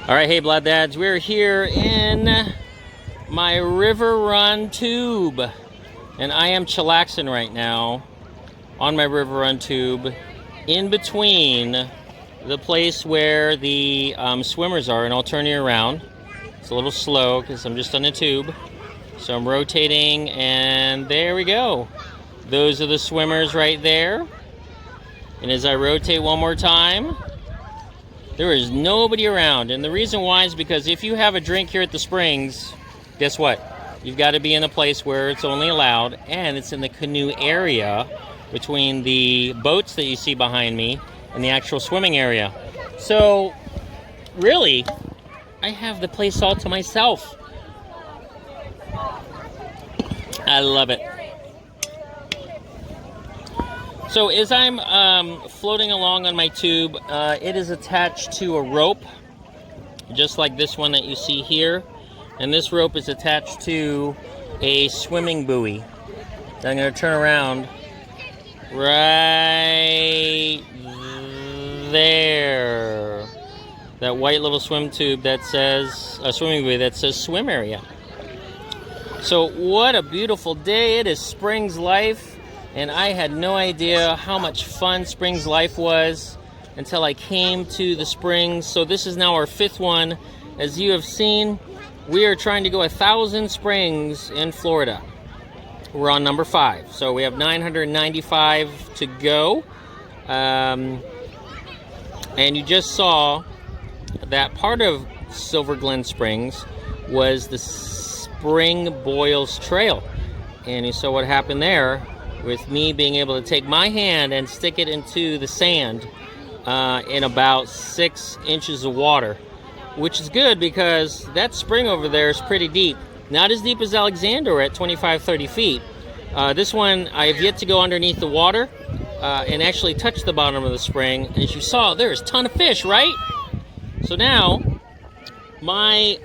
All right, hey Blood Dads, we're here in my river run tube, and I am chillaxing right now on my river run tube in between the place where the swimmers are, and I'll turn you around. It's a little slow because I'm just on the tube, so I'm rotating, and there we go. Those are the swimmers right there, and as I rotate one more time, there is nobody around. And the reason why is because if you have a drink here at the springs, guess what? You've got to be in a place where it's only allowed, and it's in the canoe area between the boats that you see behind me and the actual swimming area. So, really, I have the place all to myself. I love it. So as I'm floating along on my tube, it is attached to a rope, just like this one that you see here. And this rope is attached to a swimming buoy. I'm going to turn around right there. That white little swim tube that says, a swimming buoy that says swim area. So what a beautiful day. It is Springs Life. And I had no idea how much fun Springs Life was until I came to the springs. So this is now our 5th one. As you have seen, we are trying to go 1,000 springs in Florida. We're on number 5. So we have 995 to go. And you just saw that part of Silver Glen Springs was the Spring Boils Trail. And you saw what happened there, with me being able to take my hand and stick it into the sand in about 6 inches of water, which is good because that spring over there is pretty deep. Not as deep as Alexander at 25-30 feet. This one, I have yet to go underneath the water and actually touch the bottom of the spring. And as you saw, there's a ton of fish, right? So now, my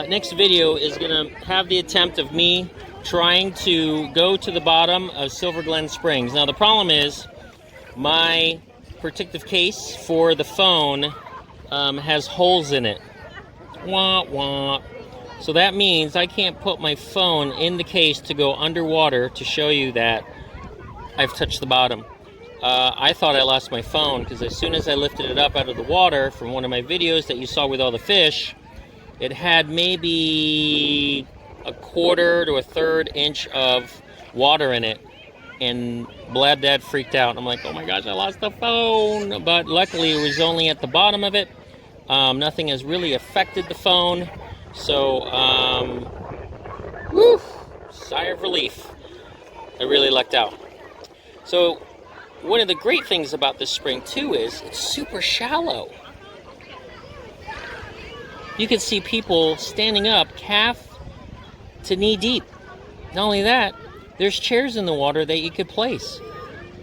next video is going to have the attempt of me trying to go to the bottom of Silver Glen Springs. Now the problem is my protective case for the phone has holes in it. Wah, wah. So that means I can't put my phone in the case to go underwater to show you that I've touched the bottom. I thought I lost my phone because as soon as I lifted it up out of the water from one of my videos that you saw with all the fish, it had maybe a 1/4 to 1/3 inch of water in it, and Blab Dad freaked out. I'm like, oh my gosh, I lost the phone. But luckily it was only at the bottom of it. Nothing has really affected the phone, so whew, sigh of relief. I really lucked out. So one of the great things about this spring too is it's super shallow. You can see people standing up calf to knee deep. Not only that, there's chairs in the water that you could place.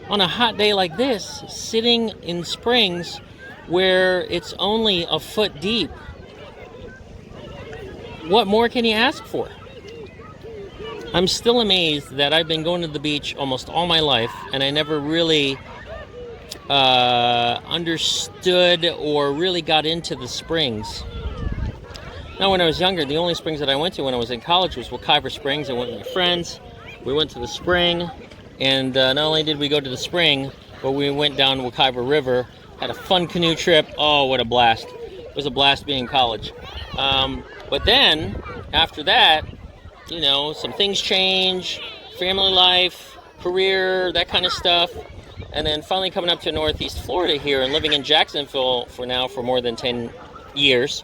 On a hot day like this, sitting in springs where it's only a foot deep, what more can you ask for? I'm still amazed that I've been going to the beach almost all my life, and I never really understood or really got into the springs. Now, when I was younger, the only springs that I went to when I was in college was Wekiva Springs. I went with my friends. We went to the spring, and not only did we go to the spring, but we went down Wekiva River, had a fun canoe trip. Oh, what a blast. It was a blast being in college. But then, after that, you know, some things change, family life, career, that kind of stuff. And then finally coming up to Northeast Florida here and living in Jacksonville for more than 10 years.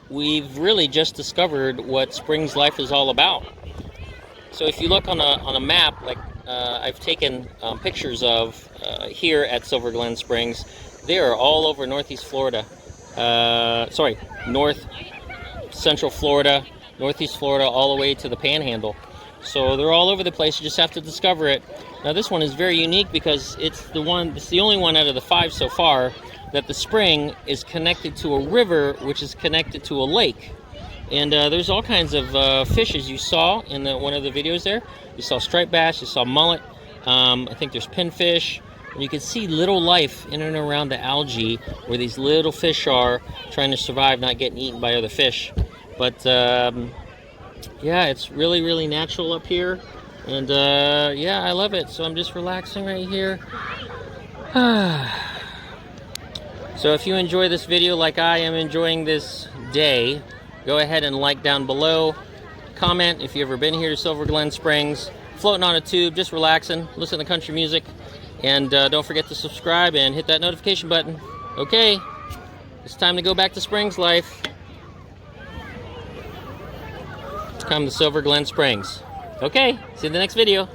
We've really just discovered what Springs Life is all about. So if you look on a map, like I've taken pictures of here at Silver Glen Springs, they are all over Northeast Florida. North Central Florida, Northeast Florida, all the way to the Panhandle. So they're all over the place. You just have to discover it. Now this one is very unique because it's the only one out of the 5 so far that the spring is connected to a river, which is connected to a lake. And there's all kinds of fish, as you saw in one of the videos there. You saw striped bass, you saw mullet, I think there's pinfish, And you can see little life in and around the algae where these little fish are trying to survive, not getting eaten by other fish. But yeah, it's really, really natural up here. And yeah, I love it. So I'm just relaxing right here. So if you enjoy this video like I am enjoying this day, go ahead and like down below. Comment if you've ever been here to Silver Glen Springs. Floating on a tube, just relaxing, listen to country music. And don't forget to subscribe and hit that notification button. Okay, it's time to go back to Springs life. Come to Silver Glen Springs. Okay, see you in the next video.